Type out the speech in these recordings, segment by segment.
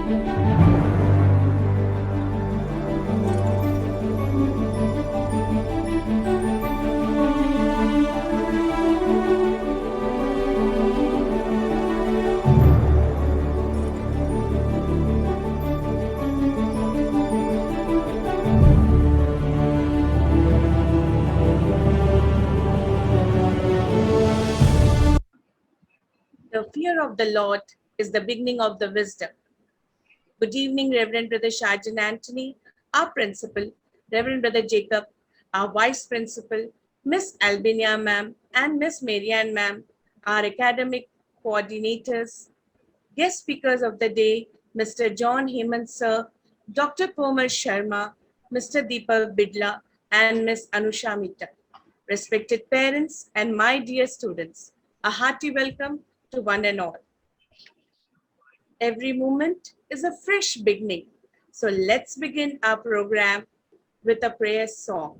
The fear of the Lord is the beginning of the wisdom. Good evening, Reverend Brother Shajan Anthony, our principal, Reverend Brother Jacob, our vice principal, Miss Albinia ma'am, and Miss Marianne ma'am, our academic coordinators, guest speakers of the day, Mr. John Hemant sir, Dr. Komal Sharma, Mr. Deepak Bidla, and Miss Anusha Mita. Respected parents and my dear students, a hearty welcome to one and all. Every moment is a fresh beginning. So let's begin our program with a prayer song,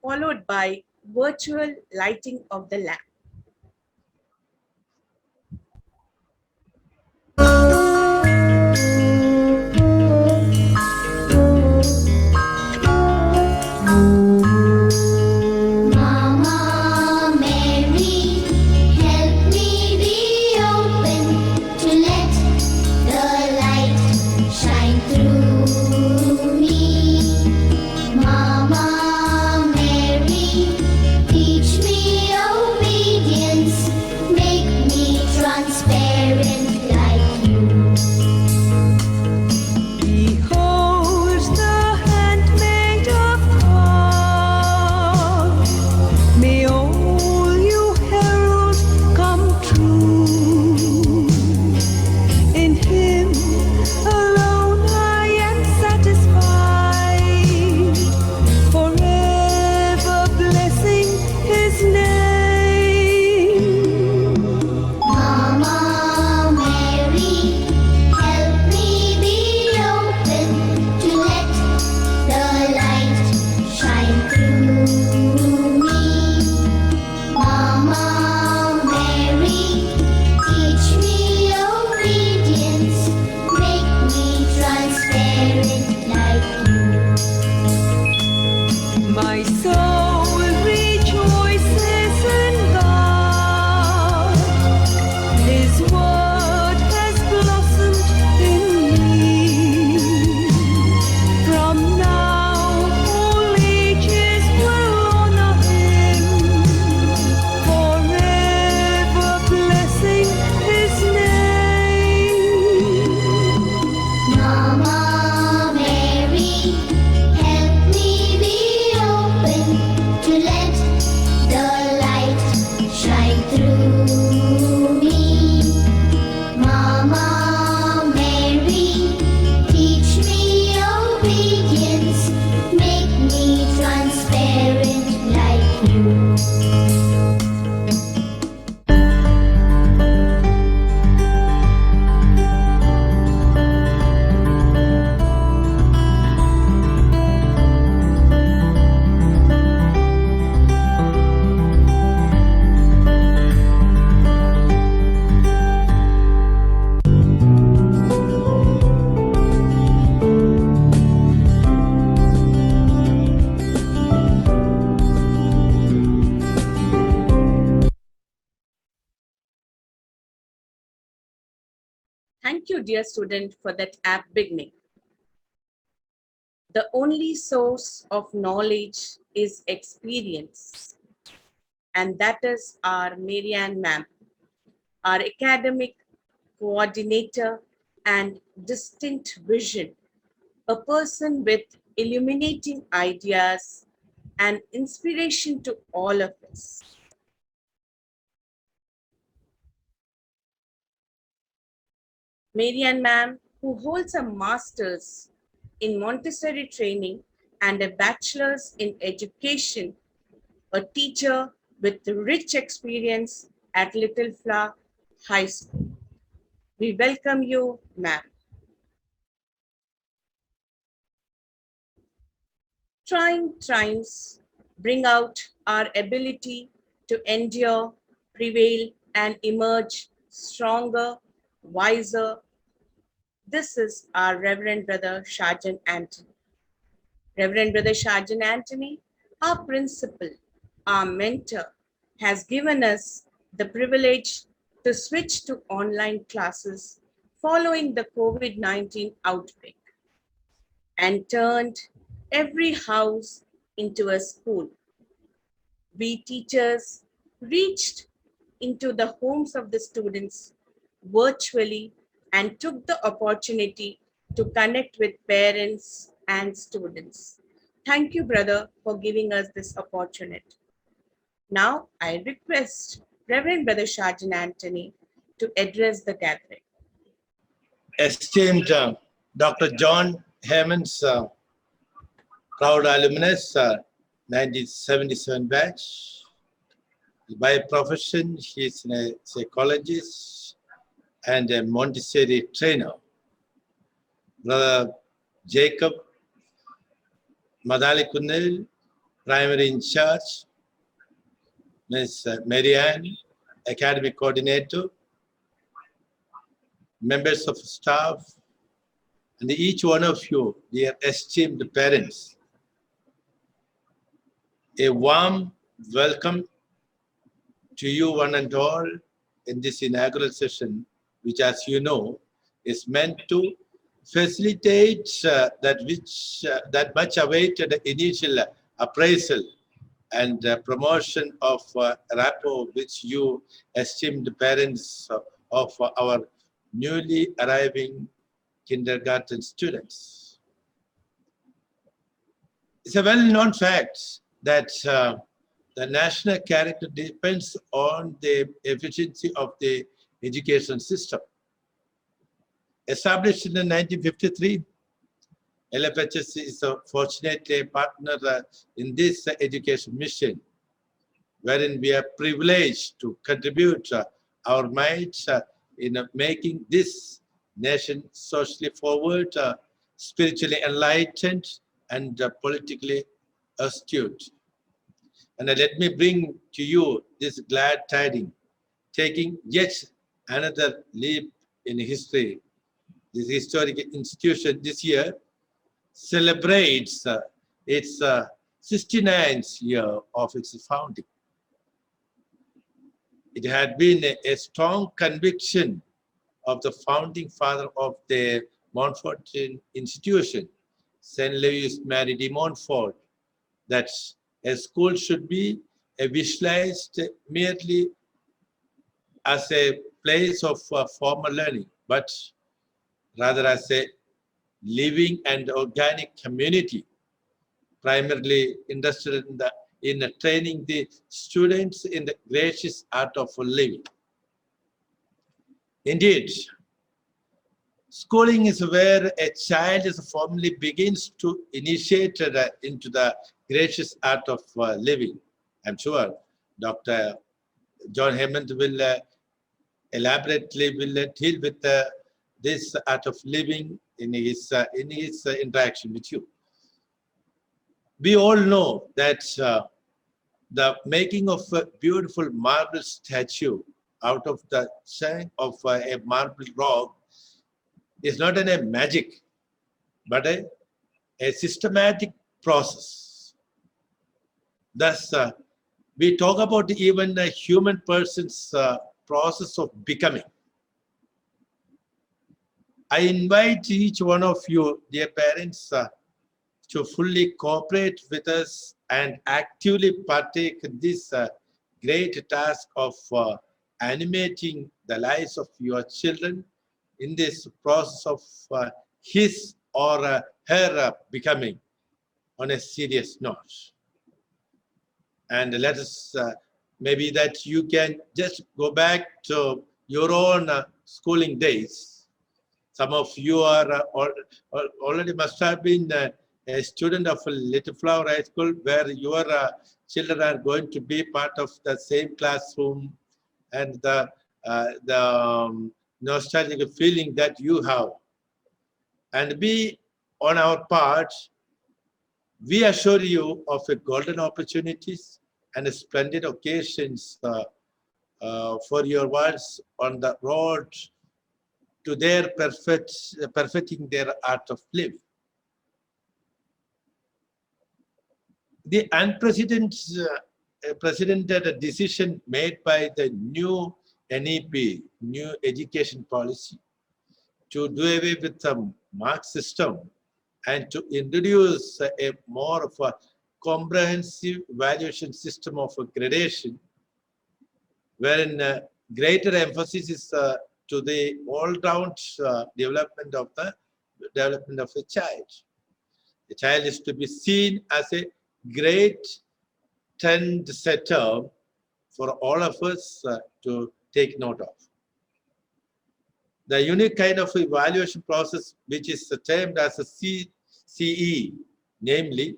followed by virtual lighting of the lamp. Mama Mary, help me be open to let the light shine through me. Mama Mary, teach me obedience, make me transparent like you. Behold the handmaid of God. May all you herald come true. In Him alone I am satisfied, forever blessing His name. Mama Mary, help me be open to let the light shine through me. Mama Mary, teach me obedience, make me transparent like you. My soul rejoices in God. His word has blossomed in me. From now all ages will honor Him, forever blessing His name. Mama Mary, help me be open to let the light shine through me. Mama Mary, teach me obedience, make me transparent like you. Thank you, dear student, for that apt beginning. The only source of knowledge is experience, and that is our Marianne ma'am, our academic coordinator and distinct vision, a person with illuminating ideas and inspiration to all of us. Marianne ma'am, who holds a master's in Montessori training and a bachelor's in education, a teacher with rich experience at Little Flower High School. We welcome you, ma'am. Trying times bring out our ability to endure, prevail, and emerge stronger, wiser, This is our Reverend Brother Shajan Anthony. Reverend Brother Shajan Anthony, our principal, our mentor, has given us the privilege to switch to online classes following the COVID 19 outbreak and turned every house into a school. We teachers reached into the homes of the students virtually and took the opportunity to connect with parents and students. Thank you, brother, for giving us this opportunity. Now, I request Reverend Brother Shajan Anthony to address the gathering. Esteemed Dr. John Hammond's proud alumnus, 1977 batch. By profession, he is a psychologist and a Montessori trainer. Brother Jacob Madali Kunnel, primary in charge. Ms. Marianne, academic coordinator. Members of staff, and each one of you, dear esteemed parents, a warm welcome to you one and all in this inaugural session, which, as you know, is meant to facilitate that much awaited initial appraisal and promotion of rapport which you esteemed parents of our newly arriving kindergarten students. It's a well-known fact that the national character depends on the efficiency of the education system. Established in 1953, LFHS is fortunately a partner in this education mission, wherein we are privileged to contribute our might in making this nation socially forward, spiritually enlightened, and politically astute. And let me bring to you this glad tidings, taking yet another leap in history. This historic institution this year celebrates its 69th year of its founding. It had been a strong conviction of the founding father of the Montfortian institution, St. Louis Mary de Montfort, that a school should be visualized merely as a place of formal learning, but rather as a living and organic community, primarily interested in training the students in the gracious art of living. Indeed, schooling is where a child is formally begins to initiate into the gracious art of living. I'm sure Dr. John Hammond will elaborately deal with this art of living in his interaction with you. We all know that the making of a beautiful marble statue out of the chunk of a marble rock is not a magic, but a systematic process. Thus, we talk about even a human person's process of becoming. I invite each one of you, dear parents, to fully cooperate with us and actively partake in this great task of animating the lives of your children in this process of his or her becoming on a serious note. And let us, maybe that you can just go back to your own schooling days. Some of you are already must have been a student of a Little Flower High School where your children are going to be part of the same classroom, and the nostalgic feeling that you have. And we, on our part, we assure you of a golden opportunities and a splendid occasions for your words on the road to their perfecting their art of living. The unprecedented decision made by the new NEP, new education policy, to do away with the mark system and to introduce a more of a comprehensive evaluation system of gradation, wherein greater emphasis is to the all-round development of a child. The child is to be seen as a great trend setter for all of us to take note of. The unique kind of evaluation process, which is termed as a CE, namely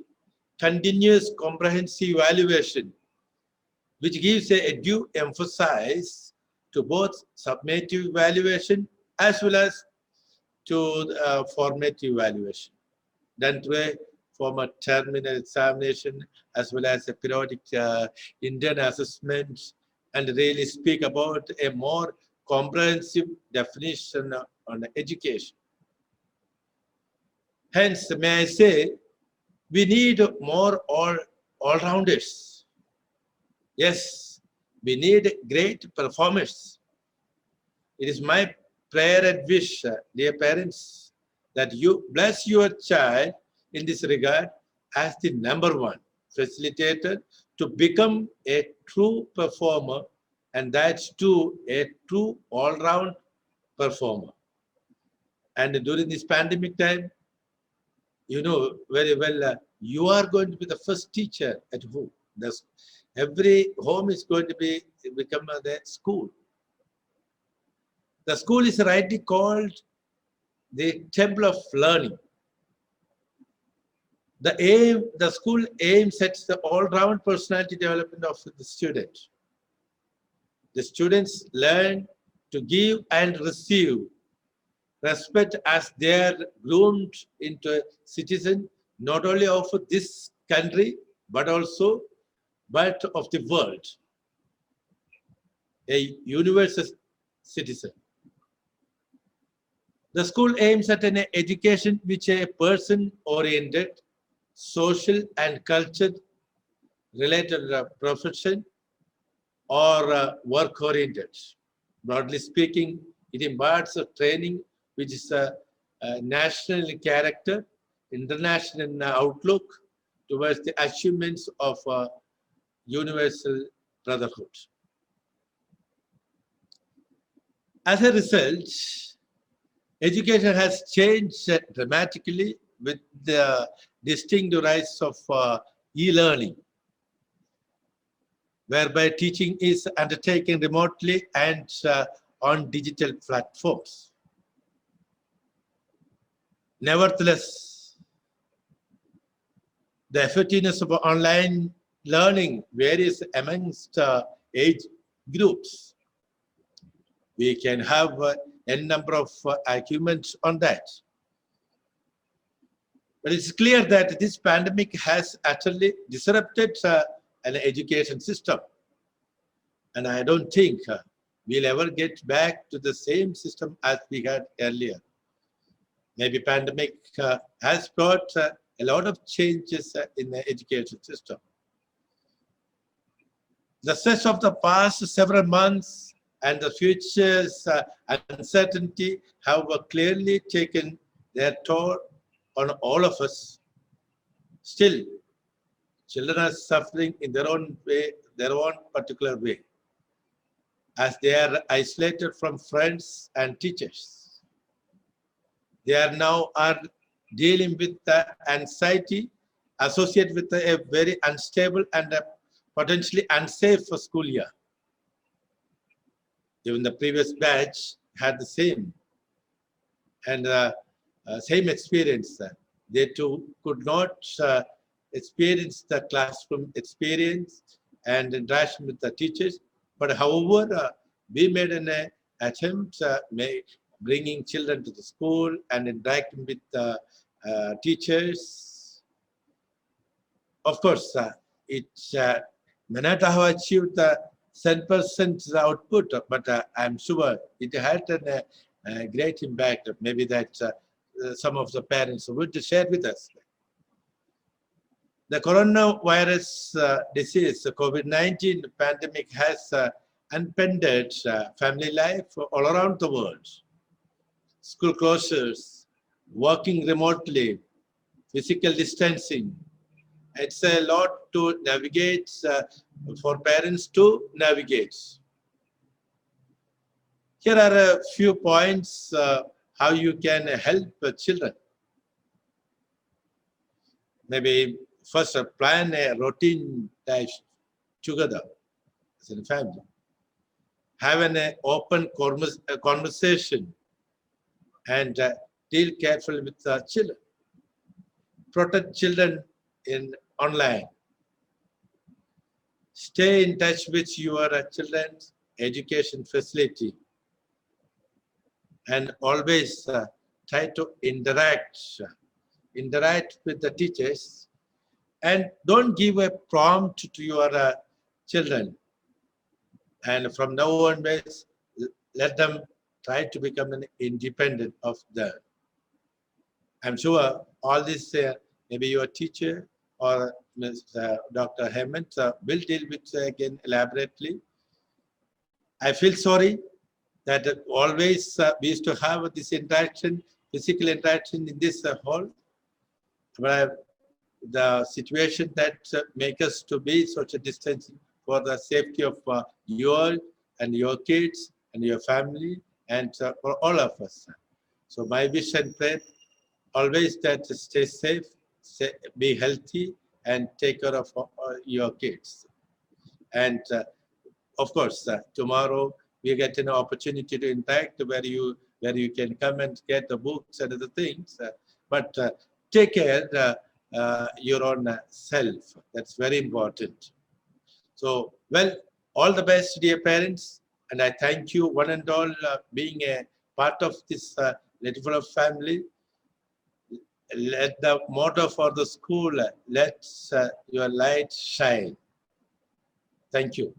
continuous comprehensive evaluation, which gives a due emphasis to both summative evaluation as well as to formative evaluation, done through a formal terminal examination as well as a periodic internal assessment, and really speak about a more comprehensive definition on education. Hence, may I say, we need more all-rounders. Yes, we need great performers. It is my prayer and wish, dear parents, that you bless your child in this regard as the number one facilitator to become a true performer, and that's too a true all-round performer. And during this pandemic time, you know very well, you are going to be the first teacher at home. Every home is going to become the school. The school is rightly called the temple of learning. The school aims at the all-round personality development of the student. The students learn to give and receive respect as they are groomed into a citizen, not only of this country, but also of the world, a universal citizen. The school aims at an education which is a person-oriented, social and culture-related profession or work-oriented. Broadly speaking, it imparts a training which is a national character, international outlook towards the achievements of universal brotherhood. As a result, education has changed dramatically with the distinct rise of e-learning, whereby teaching is undertaken remotely and on digital platforms. Nevertheless, the effectiveness of online learning varies amongst age groups. We can have n number of arguments on that. But it's clear that this pandemic has actually disrupted an education system. And I don't think we'll ever get back to the same system as we had earlier. Maybe pandemic has brought a lot of changes in the education system. The stress of the past several months and the future's uncertainty have clearly taken their toll on all of us. Still, children are suffering in their own way, their own particular way, as they are isolated from friends and teachers. They are now dealing with the anxiety associated with a very unstable and potentially unsafe school year. Even the previous batch had the same same experience. They too could not experience the classroom experience and interaction with the teachers. But however, we made an attempt bringing children to the school and interacting with the teachers. Of course, it may not have achieved the 10% output, but I'm sure it had great impact. Maybe that some of the parents would share with us. The coronavirus disease, the COVID-19 pandemic has upended family life all around the world. School closures, working remotely, physical distancing. It's a lot to navigate for parents to navigate. Here are a few points how you can help children. Maybe first plan a routine life together as a family. Have an open conversation and deal carefully with children. Protect children in online. Stay in touch with your children's education facility and always try to interact with the teachers, and don't give a prompt to your children. And from now onwards, let them try to become an independent of them. I'm sure all this, maybe your teacher or Dr. Hemant will deal with again elaborately. I feel sorry that always we used to have this interaction, physical interaction in this hall. But the situation that make us to be such a distance for the safety of you and your kids and your family and for all of us. So my wish and prayer always that stay safe, be healthy, and take care of your kids. And of course, tomorrow we get an opportunity to interact where you can come and get the books and other things. But take care your own self. That's very important. So, well, all the best, dear parents, and I thank you one and all being a part of this little of family. Let the motto for the school, let your light shine. Thank you.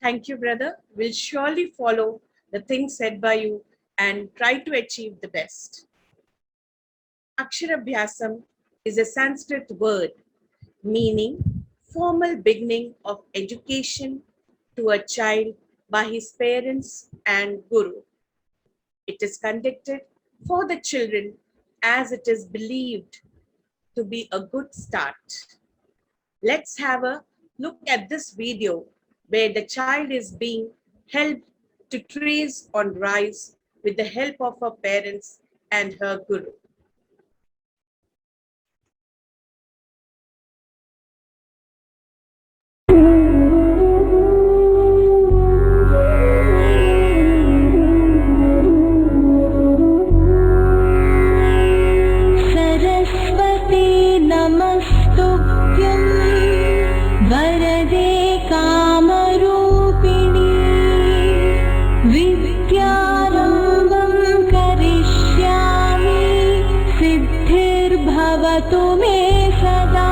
Thank you, brother. We'll surely follow the things said by you and try to achieve the best. Aksharabhyasam is a Sanskrit word meaning formal beginning of education to a child by his parents and guru. It is conducted for the children as it is believed to be a good start. Let's have a look at this video where the child is being helped to trace on rise with the help of her parents and her guru. Saraswati नमस्तुभ्यं वरदे कामरूपिणी विद्यारम्भं करिष्यामि सिद्धिर्भवतु मे सदा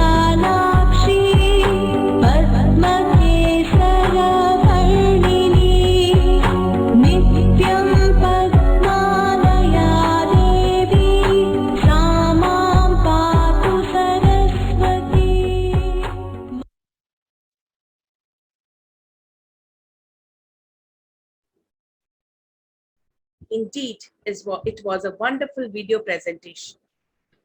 पद्मपत्रविशालाक्षी पद्मकेसरवर्णिनी नित्यं पद्मालया देवी सा मां पातु Saraswati Indeed, it was a wonderful video presentation.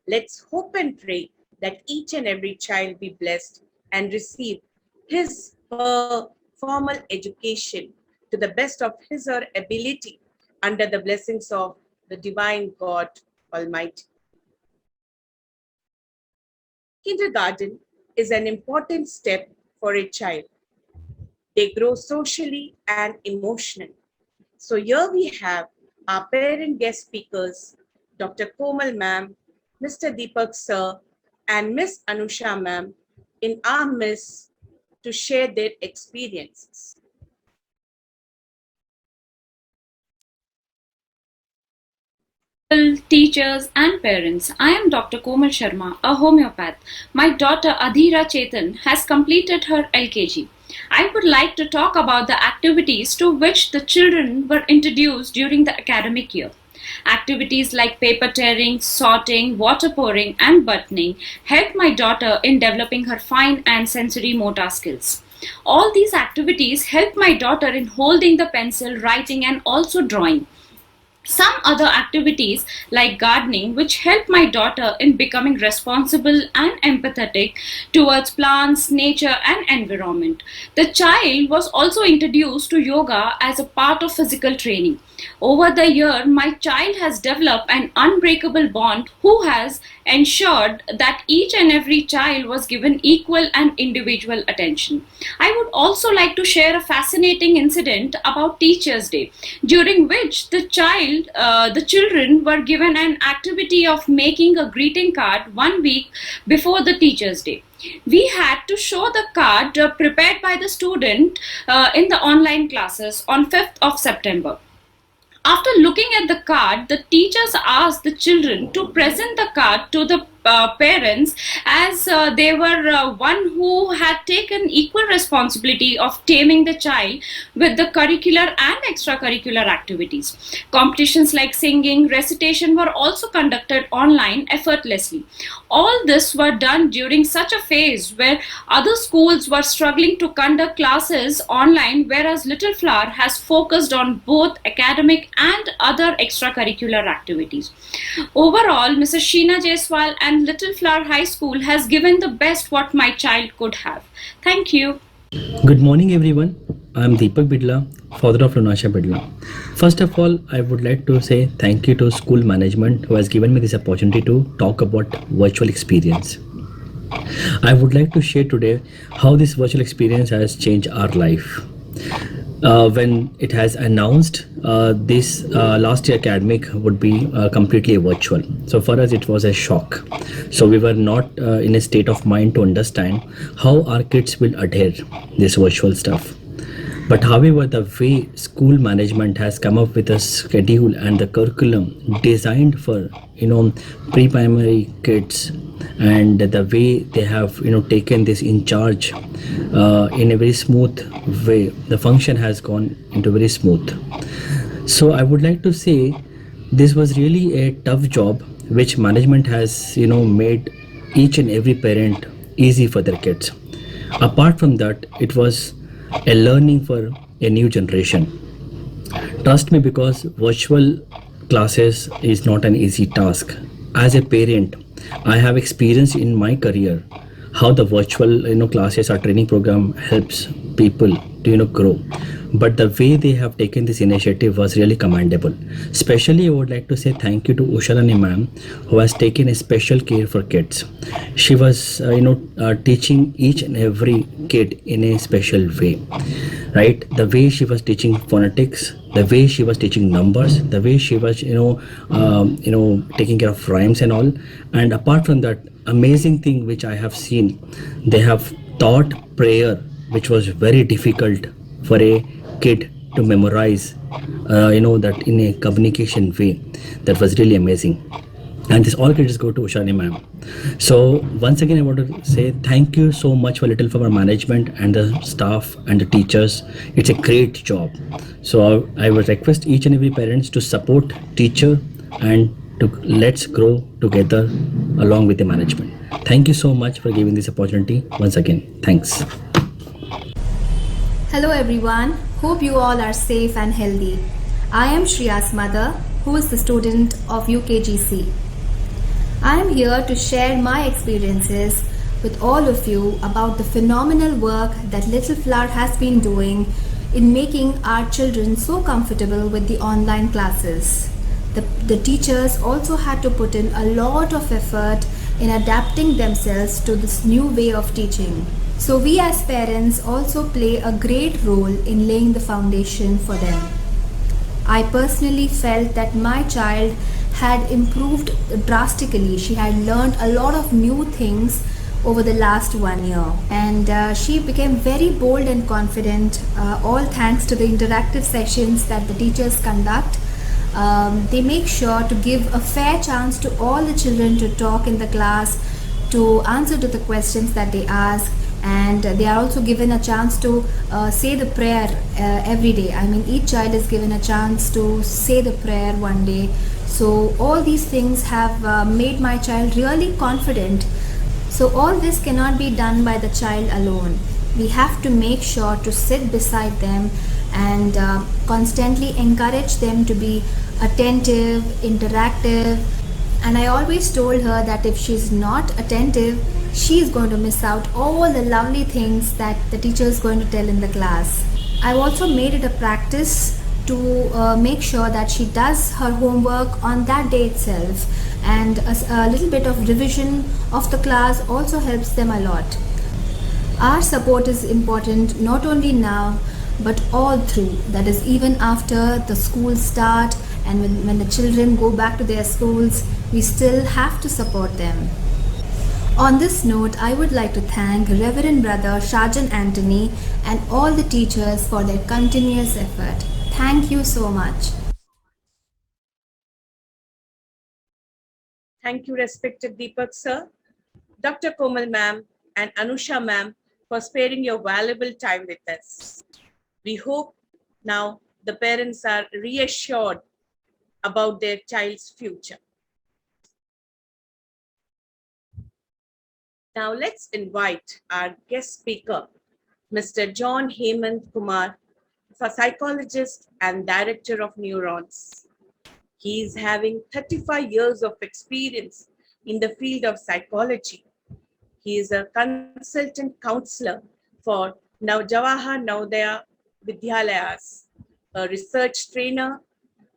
Let's hope and pray that each and every child be blessed and receive his her formal education to the best of his or ability under the blessings of the divine God Almighty. Kindergarten is an important step for a child. They grow socially and emotionally. So here we have our parent guest speakers, Dr. Komal ma'am, Mr. Deepak sir, and Miss Anusha ma'am in our midst to share their experiences. Teachers and parents. I am Dr. Komal Sharma, a homeopath. My daughter Adhira Chetan has completed her LKG. I would like to talk about the activities to which the children were introduced during the academic year. Activities like paper tearing, sorting, water pouring, and buttoning helped my daughter in developing her fine and sensory motor skills. All these activities helped my daughter in holding the pencil, writing, and also drawing. Some other activities like gardening, which helped my daughter in becoming responsible and empathetic towards plants, nature, and environment. The child was also introduced to yoga as a part of physical training. Over the year, my child has developed an unbreakable bond who has ensured that each and every child was given equal and individual attention. I would also like to share a fascinating incident about Teachers' Day, during which the children were given an activity of making a greeting card 1 week before the Teachers' Day. We had to show the card prepared by the student in the online classes on 5th of September. After looking at the card, the teachers asked the children to present the card to the parents, as they were one who had taken equal responsibility of taming the child with the curricular and extracurricular activities. Competitions like singing, recitation were also conducted online effortlessly. All this were done during such a phase where other schools were struggling to conduct classes online, whereas Little Flower has focused on both academic and other extracurricular activities. Overall, Mrs. Sheena Jaiswal and Little Flower High School has given the best what my child could have. Thank you. Good morning, everyone. I am Deepak Bidla, father of Lunasha Bidla. First of all, I would like to say thank you to school management who has given me this opportunity to talk about virtual experience. I would like to share today how this virtual experience has changed our life. When it has announced this last year academic would be completely virtual. So for us it was a shock. So we were not in a state of mind to understand how our kids will adhere this virtual stuff. But however, the way school management has come up with a schedule and the curriculum designed for pre-primary kids, and the way they have taken this in charge in a very smooth way, the function has gone into very smooth. So I would like to say this was really a tough job which management has made each and every parent easy for their kids. Apart from that, it was a learning for a new generation. Trust me, because virtual classes is not an easy task. As a parent, I have experienced in my career how the virtual classes or training program helps people to grow. But the way they have taken this initiative was really commendable. Especially I would like to say thank you to Usharani ma'am, who has taken a special care for kids. She was teaching each and every kid in a special way, right? The way she was teaching phonetics, the way she was teaching numbers, the way she was taking care of rhymes and all. And apart from that, amazing thing which I have seen, they have taught prayer, which was very difficult for a kid to memorize, that in a communication way. That was really amazing. And this all credits go to Ushani ma'am. So once again, I want to say thank you so much for Little Flower management and the staff and the teachers. It's a great job. So I would request each and every parents to support teacher and to let's grow together along with the management. Thank you so much for giving this opportunity once again. Thanks. Hello everyone, hope you all are safe and healthy. I am Shriya's mother, who is the student of UKGC. I am here to share my experiences with all of you about the phenomenal work that Little Flower has been doing in making our children so comfortable with the online classes. The teachers also had to put in a lot of effort in adapting themselves to this new way of teaching. So we as parents also play a great role in laying the foundation for them. I personally felt that my child had improved drastically. She had learned a lot of new things over the last 1 year, and she became very bold and confident, all thanks to the interactive sessions that the teachers conduct. They make sure to give a fair chance to all the children to talk in the class, to answer to the questions that they ask, and they are also given a chance to say the prayer every day. I mean, each child is given a chance to say the prayer one day. So all these things have made my child really confident. So all this cannot be done by the child alone. We have to make sure to sit beside them and constantly encourage them to be attentive, interactive. And I always told her that if she's not attentive, she's going to miss out all the lovely things that the teacher is going to tell in the class. I've also made it a practice to make sure that she does her homework on that day itself, and a little bit of revision of the class also helps them a lot. Our support is important not only now but all through, that is, even after the school start and when the children go back to their schools, we still have to support them. On this note, I would like to thank Reverend Brother Shajan Anthony and all the teachers for their continuous effort. Thank you so much. Thank you, respected Deepak sir, Dr. Komal ma'am, and Anusha ma'am for sparing your valuable time with us. We hope now the parents are reassured about their child's future. Now let's invite our guest speaker, Mr. John Hemant Kumar, a psychologist and director of Neurons. He is having 35 years of experience in the field of psychology. He is a consultant counselor for Jawahar Navodaya Vidyalayas, a research trainer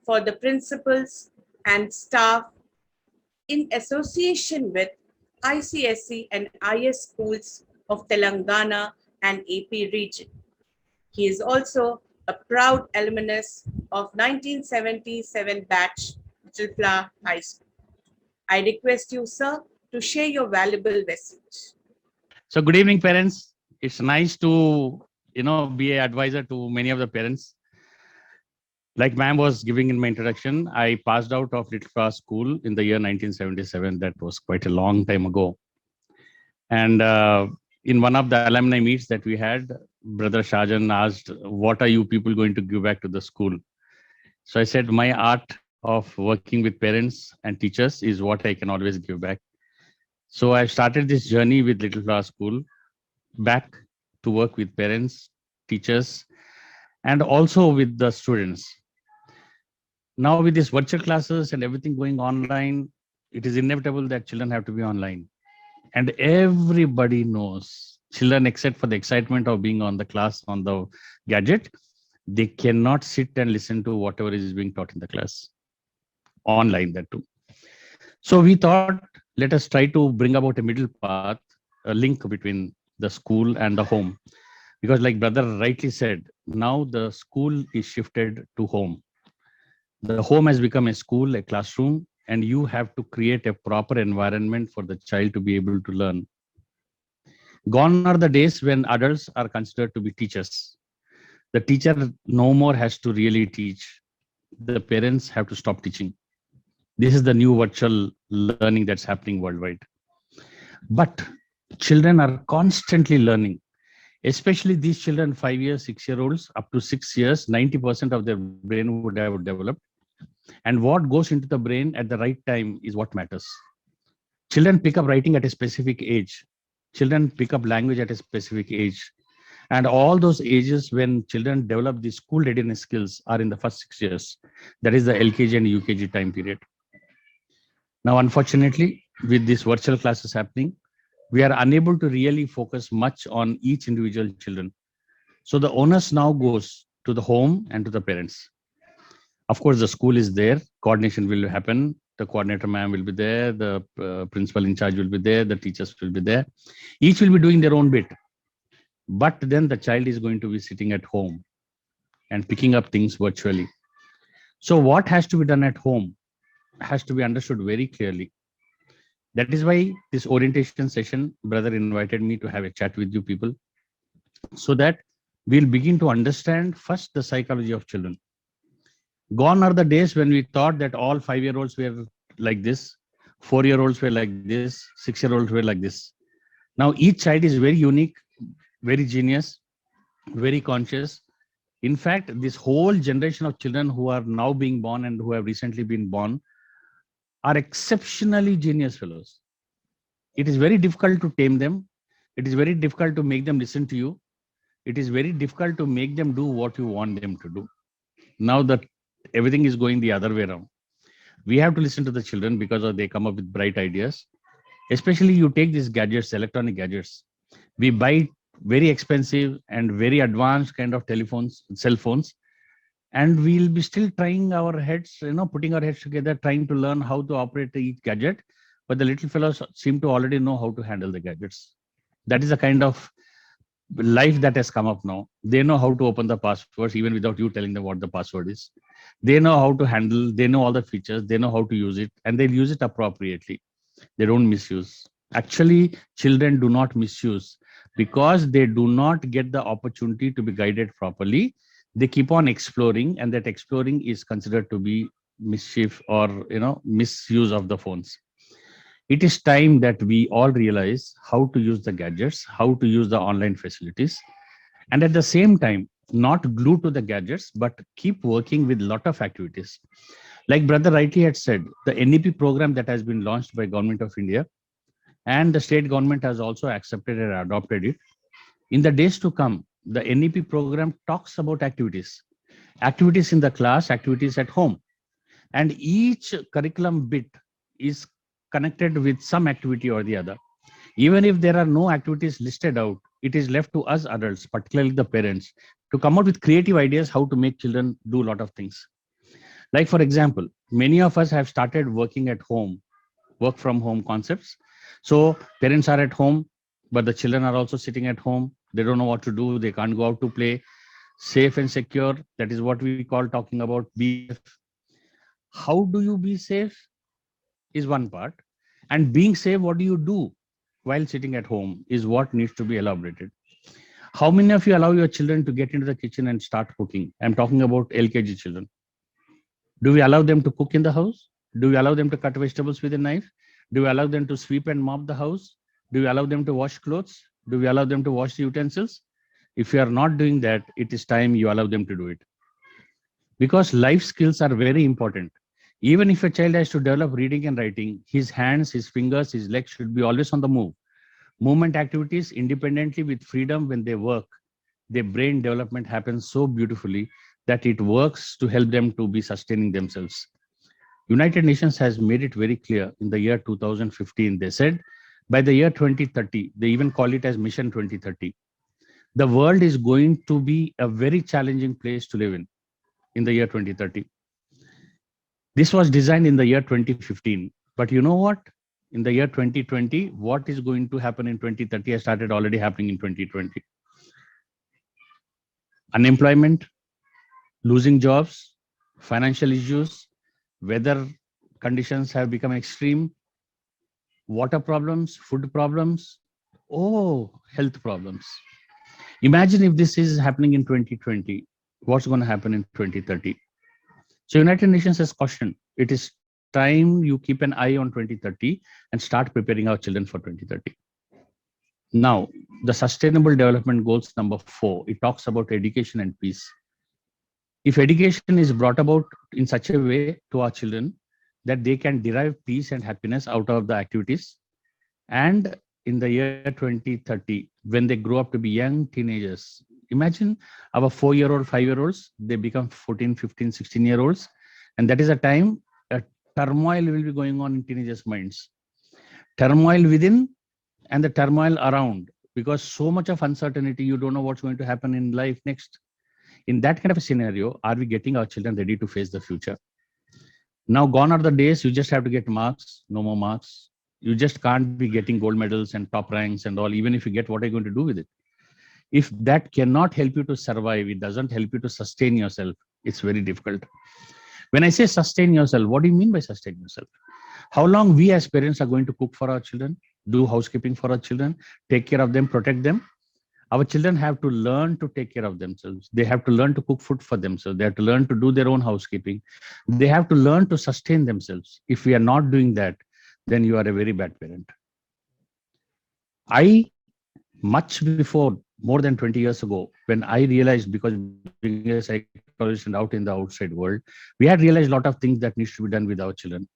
for the principals and staff in association with ICSE and IS schools of Telangana and AP region. He is also a proud alumnus of 1977 batch Jilfla High School. I request you, sir, to share your valuable message. So good evening, parents. It's nice to be an advisor to many of the parents. Like ma'am was giving in my introduction, I passed out of Little Class School in the year 1977. That was quite a long time ago. And in one of the alumni meets that we had, Brother Shajan asked, "What are you people going to give back to the school?" So I said, my art of working with parents and teachers is what I can always give back. So I started this journey with Little Flower School back to work with parents, teachers, and also with the students. Now with these virtual classes and everything going online, it is inevitable that children have to be online. And everybody knows, children, except for the excitement of being on the class on the gadget, they cannot sit and listen to whatever is being taught in the class. Online, that too. So we thought, let us try to bring about a middle path, a link between the school and the home. Because like brother rightly said, now the school is shifted to home. The home has become a school, a classroom, and you have to create a proper environment for the child to be able to learn. Gone are the days when adults are considered to be teachers. The teacher no more has to really teach. The parents have to stop teaching. This is the new virtual learning that's happening worldwide. But children are constantly learning, especially these children, 5 years, 6-year-olds, up to 6 years, 90% of their brain would have developed. And what goes into the brain at the right time is what matters. Children pick up writing at a specific age. Children pick up language at a specific age. And all those ages when children develop the school readiness skills are in the first 6 years. That is the LKG and UKG time period. Now, unfortunately, with these virtual classes happening, we are unable to really focus much on each individual children. So the onus now goes to the home and to the parents. Of course, the school is there, coordination will happen. The coordinator ma'am will be there, the principal in charge will be there, the teachers will be there. Each will be doing their own bit. But then the child is going to be sitting at home and picking up things virtually. So what has to be done at home has to be understood very clearly. That is why this orientation session, brother invited me to have a chat with you people, so that we'll begin to understand first the psychology of children. Gone are the days when we thought that all 5-year-olds were like this, 4-year-olds were like this, 6-year-olds were like this. Now each child is very unique, very genius, very conscious. In fact, this whole generation of children who are now being born and who have recently been born are exceptionally genius fellows. It is very difficult to tame them. It is very difficult to make them listen to you. It is very difficult to make them do what you want them to do. Now that everything is going the other way around, we have to listen to the children because they come up with bright ideas. Especially you take these gadgets, electronic gadgets. We buy very expensive and very advanced kind of telephones, cell phones, and we'll be still trying our heads, putting our heads together, trying to learn how to operate each gadget. But the little fellows seem to already know how to handle the gadgets. That is the kind of life that has come up now. They know how to open the passwords even without you telling them what the password is. They know how to handle, they know all the features, they know how to use it, and they'll use it appropriately. They don't misuse. Actually, children do not misuse because they do not get the opportunity to be guided properly. They keep on exploring, and that exploring is considered to be mischief or misuse of the phones. It is time that we all realize how to use the gadgets, how to use the online facilities, and at the same time not glued to the gadgets but keep working with lot of activities. Like brother rightly had said, the NEP program that has been launched by Government of India and the state government has also accepted and adopted it. In the days to come, the NEP program talks about activities, activities in the class, activities at home, and each curriculum bit is connected with some activity or the other. Even if there are no activities listed out, it is left to us adults, particularly the parents, to come out with creative ideas how to make children do a lot of things. Like for example, many of us have started working at home, work from home concepts. So parents are at home, but the children are also sitting at home. They don't know what to do. They can't go out to play. Safe and secure. That is what we call talking about be safe. How do you be safe is one part. And being safe, what do you do while sitting at home is what needs to be elaborated. How many of you allow your children to get into the kitchen and start cooking? I'm talking about LKG children. Do we allow them to cook in the house? Do we allow them to cut vegetables with a knife? Do we allow them to sweep and mop the house? Do we allow them to wash clothes? Do we allow them to wash the utensils? If you are not doing that, it is time you allow them to do it. Because life skills are very important. Even if a child has to develop reading and writing, his hands, his fingers, his legs should be always on the move. Movement activities independently with freedom when they work, their brain development happens so beautifully that it works to help them to be sustaining themselves. United Nations has made it very clear in the year 2015. They said by the year 2030, they even call it as Mission 2030. The world is going to be a very challenging place to live in the year 2030. This was designed in the year 2015. But you know what? In the year 2020, what is going to happen in 2030 has started already happening in 2020. Unemployment, losing jobs, financial issues, weather conditions have become extreme, water problems, food problems, health problems. Imagine if this is happening in 2020, what's going to happen in 2030? So United Nations has cautioned, it is time you keep an eye on 2030 and start preparing our children for 2030. Now, the Sustainable Development Goals number 4, it talks about education and peace. If education is brought about in such a way to our children that they can derive peace and happiness out of the activities, and in the year 2030, when they grow up to be young teenagers, imagine our 4-year-old, 5-year-olds, they become 14, 15, 16-year-olds. And that is a time a turmoil will be going on in teenagers' minds. Turmoil within and the turmoil around, because so much of uncertainty, you don't know what's going to happen in life next. In that kind of a scenario, are we getting our children ready to face the future? Now, gone are the days you just have to get marks, no more marks. You just can't be getting gold medals and top ranks and all. Even if you get, what are you going to do with it? If that cannot help you to survive, it doesn't help you to sustain yourself, it's very difficult. When I say sustain yourself, what do you mean by sustain yourself? How long we as parents are going to cook for our children, do housekeeping for our children, take care of them, protect them? Our children have to learn to take care of themselves. They have to learn to cook food for themselves. They have to learn to do their own housekeeping. They have to learn to sustain themselves. If we are not doing that, then you are a very bad parent. I, much before, more than 20 years ago, when I realized, because being a psychologist and out in the outside world, we had realized a lot of things that needs to be done with our children.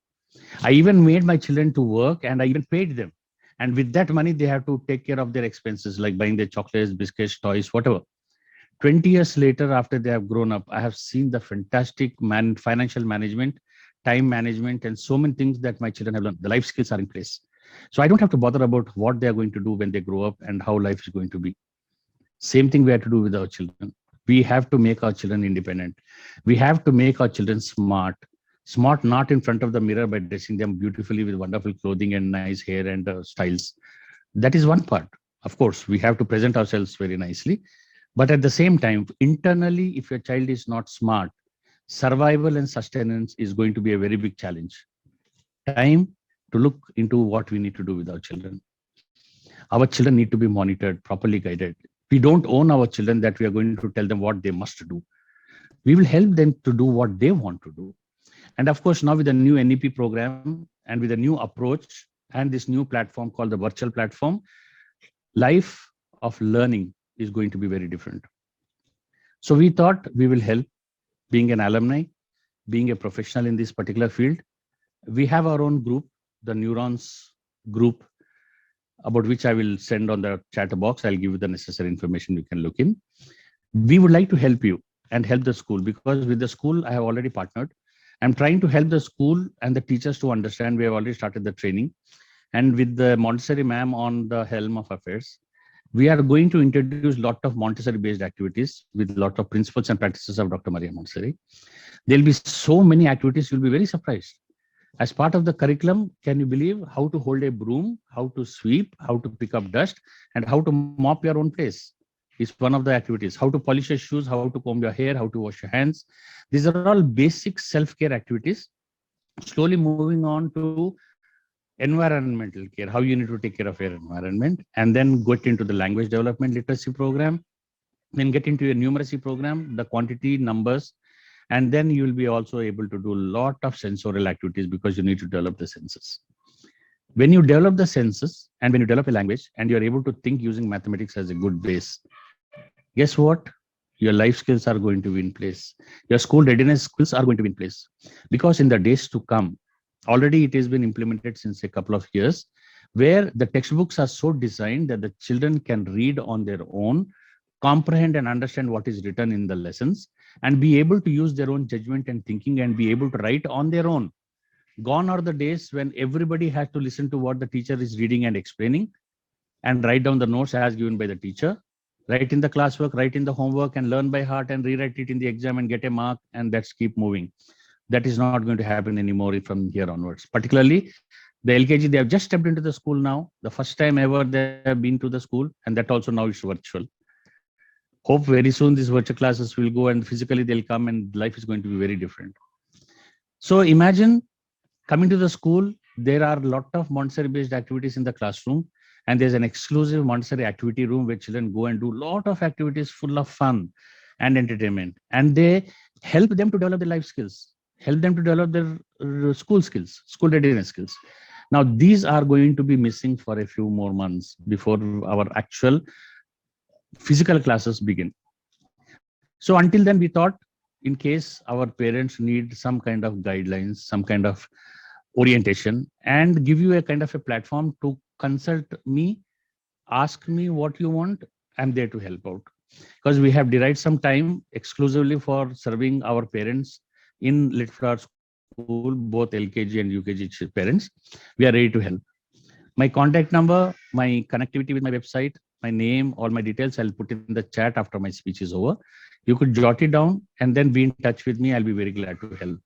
I even made my children to work, and I even paid them. And with that money, they have to take care of their expenses, like buying their chocolates, biscuits, toys, whatever. 20 years later, after they have grown up, I have seen the fantastic financial management, time management, and so many things that my children have learned. The life skills are in place. So I don't have to bother about what they are going to do when they grow up and how life is going to be. Same thing we have to do with our children. We have to make our children independent. We have to make our children smart. Smart not in front of the mirror by dressing them beautifully with wonderful clothing and nice hair and styles. That is one part. Of course, we have to present ourselves very nicely. But at the same time, internally, if your child is not smart, survival and sustenance is going to be a very big challenge. Time to look into what we need to do with our children. Our children need to be monitored, properly guided. We don't own our children that we are going to tell them what they must do. We will help them to do what they want to do. And of course, now with the new NEP program and with the new approach and this new platform called the virtual platform, life of learning is going to be very different. So we thought we will help, being an alumni, being a professional in this particular field. We have our own group, the Neurons group, about which I will send on the chat box. I'll give you the necessary information you can look in. We would like to help you and help the school, because with the school, I have already partnered. I'm trying to help the school and the teachers to understand. We have already started the training. And with the Montessori ma'am on the helm of affairs, we are going to introduce a lot of Montessori-based activities with a lot of principles and practices of Dr. Maria Montessori. There'll be so many activities, you'll be very surprised. As part of the curriculum, can you believe how to hold a broom, how to sweep, how to pick up dust, and how to mop your own place is one of the activities. How to polish your shoes, how to comb your hair, how to wash your hands. These are all basic self-care activities. Slowly moving on to environmental care, how you need to take care of your environment, and then get into the language development literacy program, then get into your numeracy program, the quantity, numbers, and then you will be also able to do a lot of sensorial activities because you need to develop the senses. When you develop the senses and when you develop a language and you're able to think using mathematics as a good base, guess what? Your life skills are going to be in place. Your school readiness skills are going to be in place. Because in the days to come, already it has been implemented since a couple of years, where the textbooks are so designed that the children can read on their own, comprehend and understand what is written in the lessons, and be able to use their own judgment and thinking and be able to write on their own. Gone are the days when everybody has to listen to what the teacher is reading and explaining and write down the notes as given by the teacher, write in the classwork, write in the homework and learn by heart and rewrite it in the exam and get a mark, and let's keep moving. That is not going to happen anymore from here onwards. Particularly the LKG, they have just stepped into the school now, the first time ever they have been to the school, and that also now is virtual. Hope very soon these virtual classes will go and physically they'll come and life is going to be very different. So imagine coming to the school, there are a lot of Montessori-based activities in the classroom, and there's an exclusive Montessori activity room where children go and do a lot of activities full of fun and entertainment, and they help them to develop their life skills, help them to develop their school skills, school readiness skills. Now, these are going to be missing for a few more months before our actual physical classes begin. So until then, we thought in case our parents need some kind of guidelines, some kind of orientation, and give you a kind of a platform to consult me, ask me what you want, I'm there to help out. Because we have derived some time exclusively for serving our parents in Lit Flower School, both LKG and UKG parents. We are ready to help. My contact number, my connectivity with my website, my name, all my details, I'll put in the chat after my speech is over. You could jot it down and then be in touch with me. I'll be very glad to help.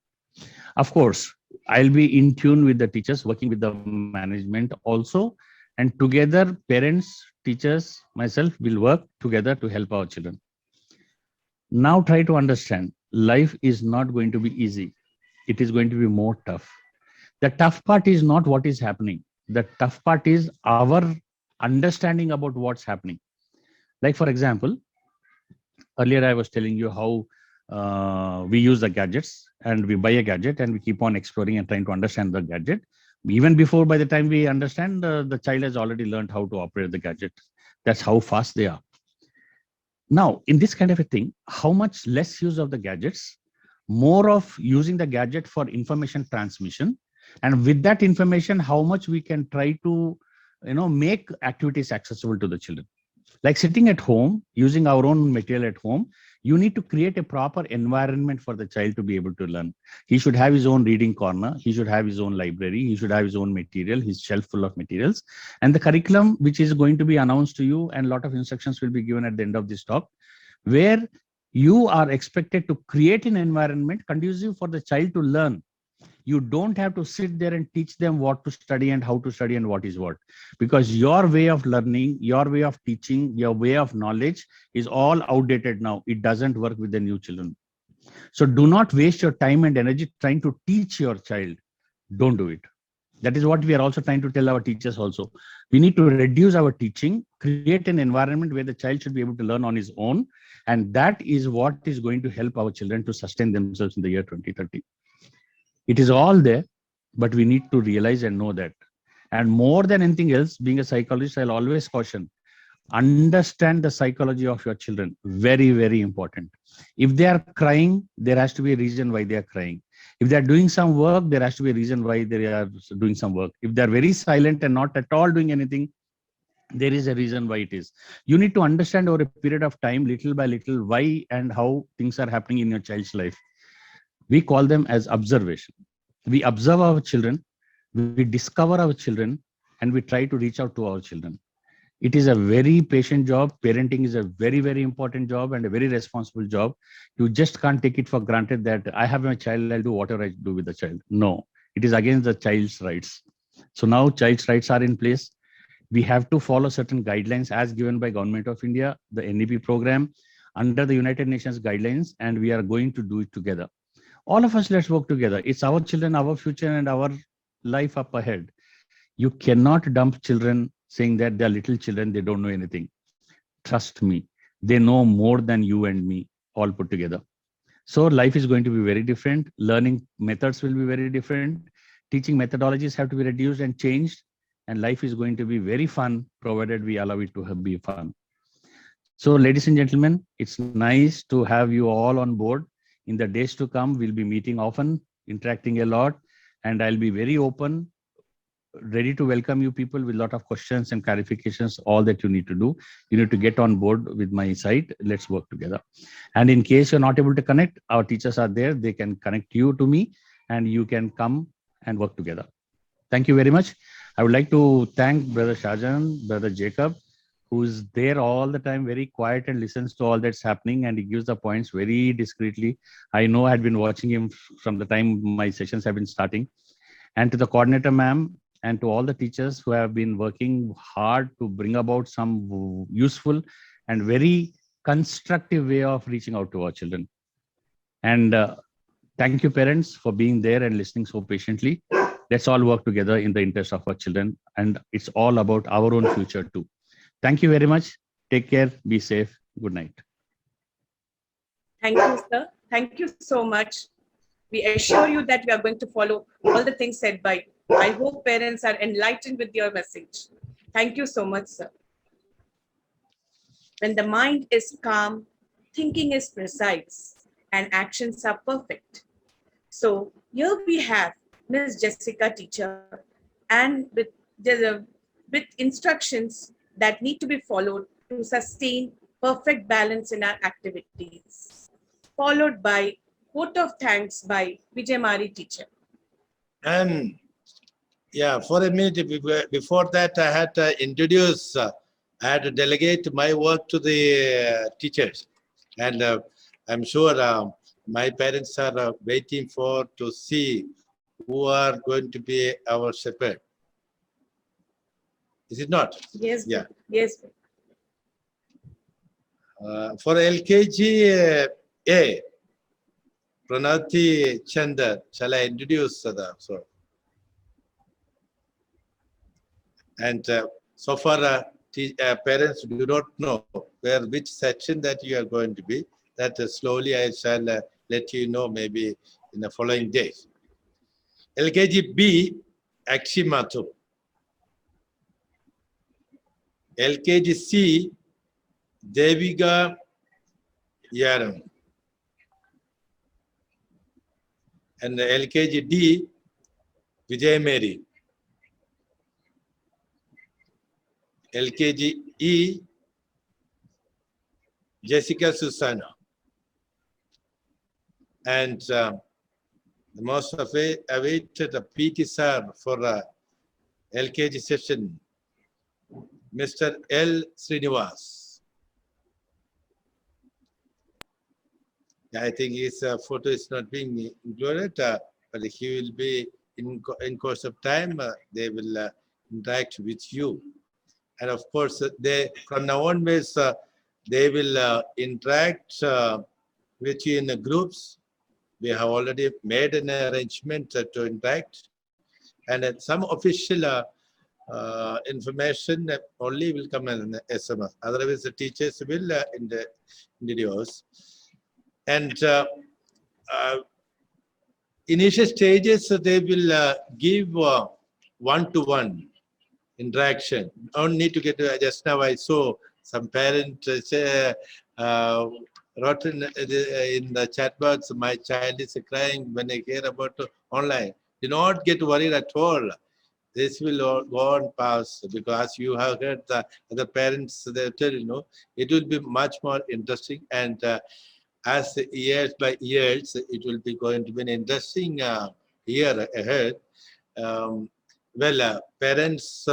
Of course, I'll be in tune with the teachers, working with the management also. And together, parents, teachers, myself will work together to help our children. Now try to understand, life is not going to be easy. it is going to be more tough. The tough part is not what is happening. The tough part is our understanding about what's happening. Like, for example, earlier I was telling you how we use the gadgets, and we buy a gadget and we keep on exploring and trying to understand the gadget. Even before, by the time we understand, the child has already learned how to operate the gadget. That's how fast they are. Now, in this kind of a thing, how much less use of the gadgets, more of using the gadget for information transmission, and with that information, how much we can try to, make activities accessible to the children. Like sitting at home, using our own material at home, you need to create a proper environment for the child to be able to learn. He should have his own reading corner. He should have his own library. He should have his own material, his shelf full of materials. And the curriculum, which is going to be announced to you, and a lot of instructions will be given at the end of this talk, where you are expected to create an environment conducive for the child to learn. You don't have to sit there and teach them what to study and how to study and what is what, because your way of learning, your way of teaching, your way of knowledge is all outdated now. It doesn't work with the new children. So do not waste your time and energy trying to teach your child. Don't do it. That is what we are also trying to tell our teachers also. We need to reduce our teaching, create an environment where the child should be able to learn on his own, and that is what is going to help our children to sustain themselves in the year 2030. It is all there, but we need to realize and know that. And more than anything else, being a psychologist, I'll always caution, understand the psychology of your children. Very, very important. If they are crying, there has to be a reason why they are crying. If they are doing some work, there has to be a reason why they are doing some work. If they are very silent and not at all doing anything, there is a reason why it is. You need to understand over a period of time, little by little, why and how things are happening in your child's life. We call them as observation. We observe our children, we discover our children, and we try to reach out to our children. It is a very patient job. Parenting is a very, very important job and a very responsible job. You just can't take it for granted that I have my child, I'll do whatever I do with the child. No, it is against the child's rights. So now child's rights are in place. We have to follow certain guidelines as given by Government of India, the NEP program, under the United Nations guidelines, and we are going to do it together. All of us, let's work together. It's our children, our future, and our life up ahead. You cannot dump children saying that they're little children, they don't know anything. Trust me, they know more than you and me all put together. So life is going to be very different. Learning methods will be very different. Teaching methodologies have to be reduced and changed. And life is going to be very fun, provided we allow it to be fun. So, ladies and gentlemen, it's nice to have you all on board. In the days to come, we'll be meeting often, interacting a lot, and I'll be very open, ready to welcome you people with a lot of questions and clarifications, all that you need to do. You need to get on board with my site. Let's work together. And in case you're not able to connect, our teachers are there. They can connect you to me and you can come and work together. Thank you very much. I would like to thank Brother Shahjahan, Brother Jacob, who's there all the time, very quiet and listens to all that's happening, and he gives the points very discreetly. I know I had been watching him from the time my sessions have been starting. And to the coordinator, ma'am, and to all the teachers who have been working hard to bring about some useful and very constructive way of reaching out to our children. And thank you, parents, for being there and listening so patiently. Let's all work together in the interest of our children. And it's all about our own future too. Thank you very much. Take care. Be safe. Good night. Thank you, sir. Thank you so much. We assure you that we are going to follow all the things said by you. I hope parents are enlightened with your message. Thank you so much, sir. When the mind is calm, thinking is precise, and actions are perfect. So here we have Ms. Jessica, teacher, and with instructions that need to be followed to sustain perfect balance in our activities, followed by vote of thanks by Vijay Mari, teacher. And yeah, for a minute, before that, I had to introduce, I had to delegate my work to the teachers. And I'm sure my parents are waiting for to see who are going to be our shepherd. Is it not? Yes, Yeah. yes. For LKG A, Pranati Chandar, shall I introduce the so? And so far, parents do not know which section that you are going to be. That slowly I shall let you know maybe in the following days. LKG B, Akshimatu. LKG C, Deviga Yaram. And LKG D, Vijay Mary. LKG E, Jessica Susana. And the most awaited PT sir for LKG session, Mr. L. Srinivas. I think his photo is not being included, but he will be in course of time. They will interact with you, and of course, they from now onwards they will interact with you in the groups. We have already made an arrangement to interact, and some official information only will come in the SMS. Otherwise, the teachers will in the videos. And initial stages, they will give one-to-one interaction. Don't need to get just now. I saw some parent wrote in the chat box, my child is crying when I hear about online. Do not get worried at all. This will all go on pass, because you have heard the other parents, they tell it will be much more interesting, and as years by years, it will be going to be an interesting year ahead. Parents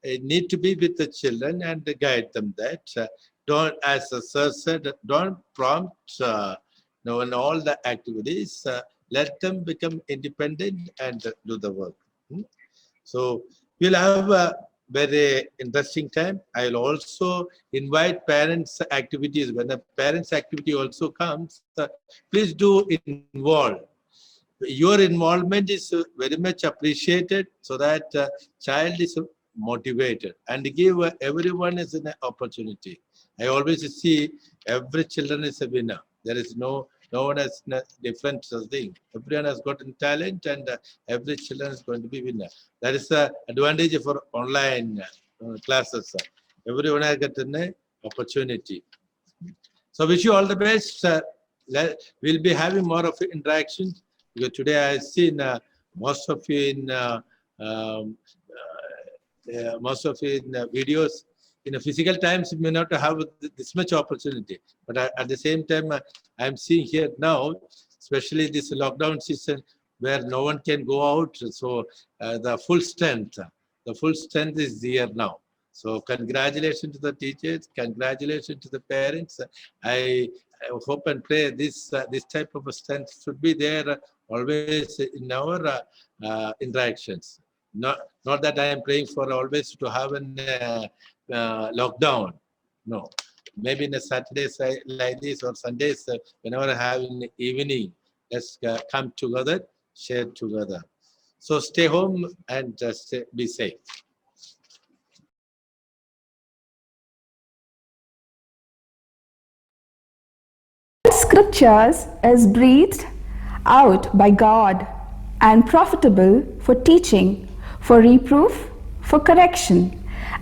need to be with the children and guide them that. Don't, as the sir said, don't prompt in all the activities. Let them become independent and do the work. So we'll have a very interesting time. I'll also invite parents' activities. When the parents' activity also comes, please do involve. Your involvement is very much appreciated, so that child is motivated, and give everyone is an opportunity. I always see every children is a winner. There is no one has different thing. Everyone has got talent, and every children is going to be winner. That is the advantage for online classes. Everyone has got an opportunity. So wish you all the best. We'll be having more of interactions, because today I've seen most of you in videos. In a physical times, you may not have this much opportunity, but at the same time, I'm seeing here now, especially this lockdown season, where no one can go out. So the full strength is here now. So congratulations to the teachers, congratulations to the parents. I hope and pray this type of strength should be there always in our interactions. Not that I am praying for always to have an lockdown. No, maybe in a Saturdays like this, or Sundays, whenever I have in the evening, let's come together, share together. So stay home and be safe. Scriptures is breathed out by God and profitable for teaching, for reproof, for correction,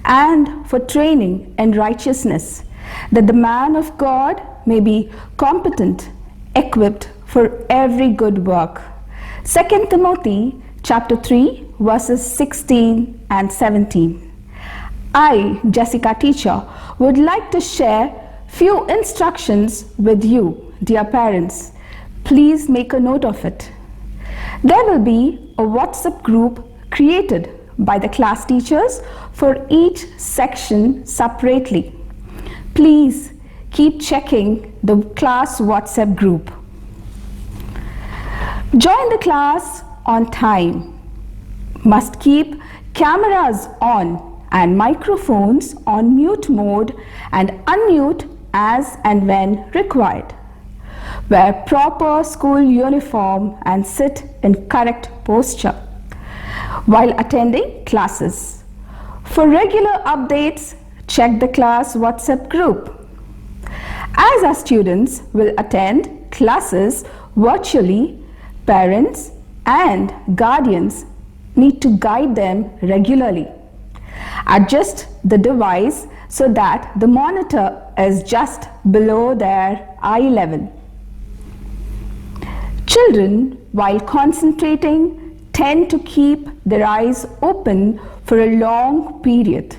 and for training in righteousness, that the man of God may be competent, equipped for every good work. 2 Timothy chapter 3, verses 16 and 17. I, Jessica teacher, would like to share few instructions with you, dear parents. Please make a note of it. There will be a WhatsApp group created by the class teachers for each section separately. Please keep checking the class WhatsApp group. Join the class on time. Must keep cameras on and microphones on mute mode and unmute as and when required. wear proper school uniform and sit in correct posture while attending classes. For regular updates, check the class WhatsApp group. As our students will attend classes virtually, parents and guardians need to guide them regularly. Adjust the device so that the monitor is just below their eye level. Children, while concentrating, tend to keep their eyes open for a long period.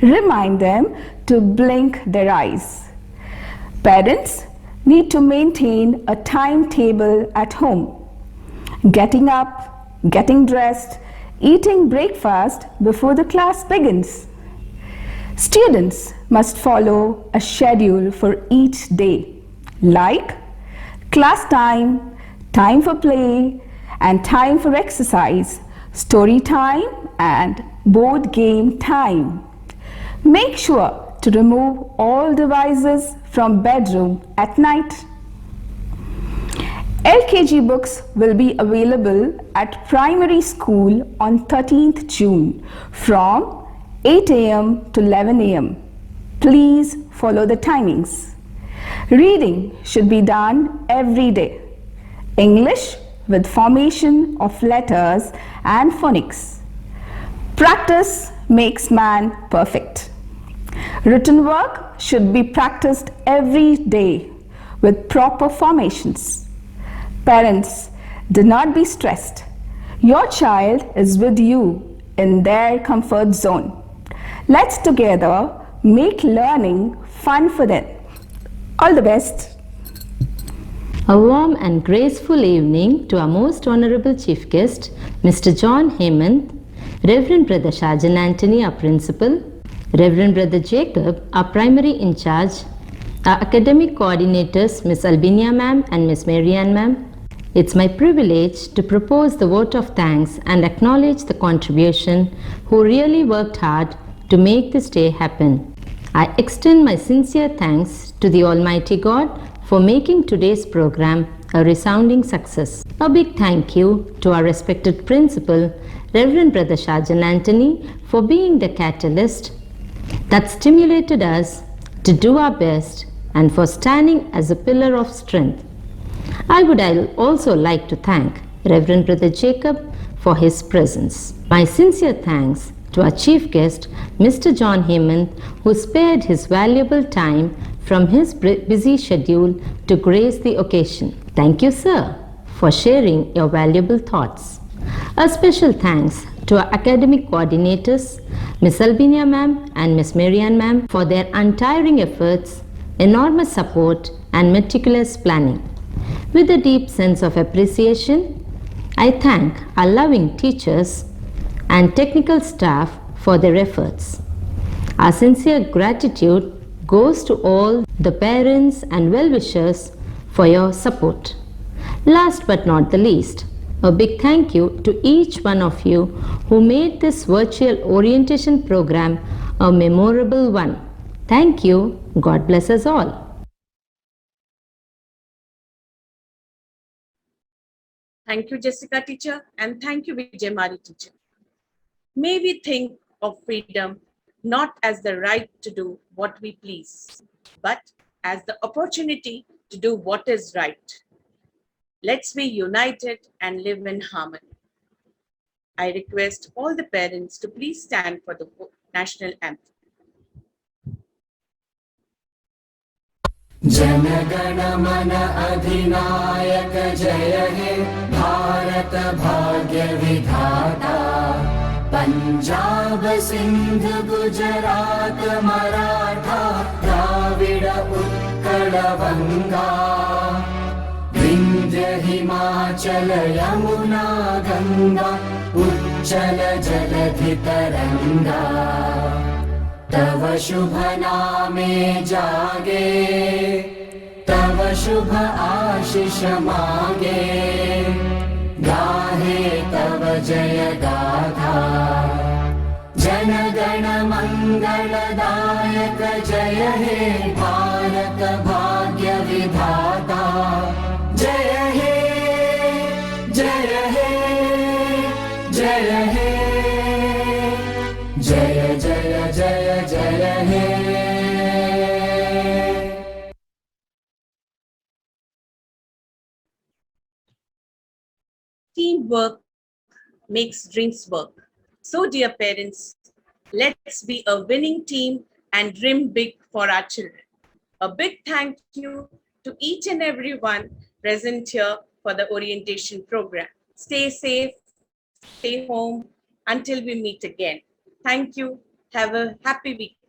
Remind them to blink their eyes. Parents need to maintain a timetable at home. Getting up, getting dressed, eating breakfast before the class begins. Students must follow a schedule for each day, like class time, time for play, and time for exercise, story time, and board game time. Make sure to remove all devices from bedroom at night. LKG books will be available at primary school on 13th June from 8 a.m. to 11 a.m. Please follow the timings. Reading should be done every day. English with formation of letters and phonics. Practice makes man perfect. Written work should be practiced every day with proper formations. Parents, do not be stressed. Your child is with you in their comfort zone. Let's together make learning fun for them. All the best. A warm and graceful evening to our most honorable chief guest, Mr. John Hemant, Reverend Brother Shajan Anthony, our principal, Reverend Brother Jacob, our primary in charge, our academic coordinators, Miss Albinia ma'am and Miss Marianne ma'am. It's my privilege to propose the vote of thanks and acknowledge the contribution who really worked hard to make this day happen. I extend my sincere thanks to the Almighty God for making today's program a resounding success. A big thank you to our respected principal, Reverend Brother Shajan Anthony, for being the catalyst that stimulated us to do our best and for standing as a pillar of strength. I would also like to thank Reverend Brother Jacob for his presence. My sincere thanks to our chief guest, Mr. John Hemant, who spared his valuable time from his busy schedule to grace the occasion. Thank you, sir, for sharing your valuable thoughts. A special thanks to our academic coordinators, Miss Albinia ma'am and Miss Marianne ma'am, for their untiring efforts, enormous support and meticulous planning. With a deep sense of appreciation, I thank our loving teachers and technical staff for their efforts. Our sincere gratitude goes to all the parents and well-wishers for your support. Last but not the least, a big thank you to each one of you who made this virtual orientation program a memorable one. Thank you. God bless us all. Thank you, Jessica teacher, and thank you, Vijay Mari teacher. May we think of freedom not as the right to do what we please, but as the opportunity to do what is right. Let's be united and live in harmony. I request all the parents to please stand for the national anthem. जनगण मन अधिनायक जय हे भारत भाग्य विधाता पंजाब सिंध गुजरात मराठा द्राविड उत्कल बंगा विंध्य हिमाचल यमुना गंगा उच्चल जलधि तरंगा तव शुभ नामे जागे तव शुभ आशीष मागे गाहे तव जय गाथा जन गण मंगलदायक जय हे भारत भाग्य विधाता Teamwork makes dreams work. So, dear parents, let's be a winning team and dream big for our children. A big thank you to each and everyone present here for the orientation program. Stay safe, stay home until we meet again. Thank you. Have a happy weekend.